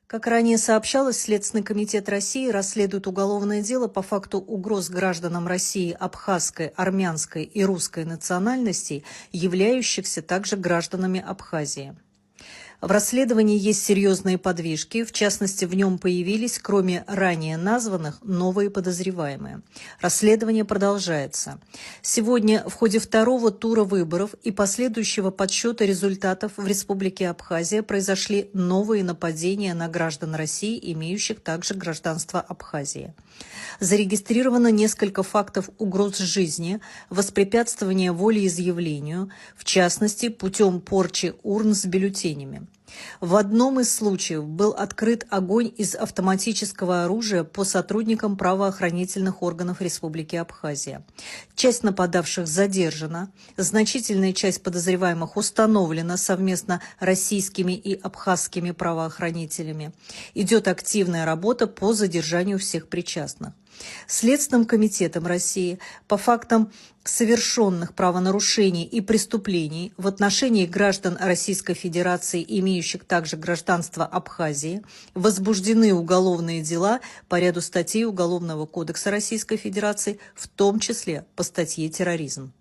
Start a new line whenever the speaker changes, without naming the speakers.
Как ранее сообщалось, Следственный комитет России расследует уголовное дело по факту угроз гражданам России абхазской, армянской и русской национальностей, являющихся также гражданами Абхазии. В расследовании есть серьезные подвижки, в частности, в нем появились, кроме ранее названных, новые подозреваемые. Расследование продолжается. Сегодня в ходе второго тура выборов и последующего подсчета результатов в Республике Абхазия произошли новые нападения на граждан России, имеющих также гражданство Абхазии. Зарегистрировано несколько фактов угроз жизни, воспрепятствования волеизъявлению, в частности, путем порчи урн с бюллетенями. В одном из случаев был открыт огонь из автоматического оружия по сотрудникам правоохранительных органов Республики Абхазия. Часть нападавших задержана, значительная часть подозреваемых установлена совместно российскими и абхазскими правоохранителями. Идет активная работа по задержанию всех причастных. Следственным комитетом России по фактам совершенных правонарушений и преступлений в отношении граждан Российской Федерации, имеющих также гражданство Абхазии, возбуждены уголовные дела по ряду статей Уголовного кодекса Российской Федерации, в том числе по статье «Терроризм».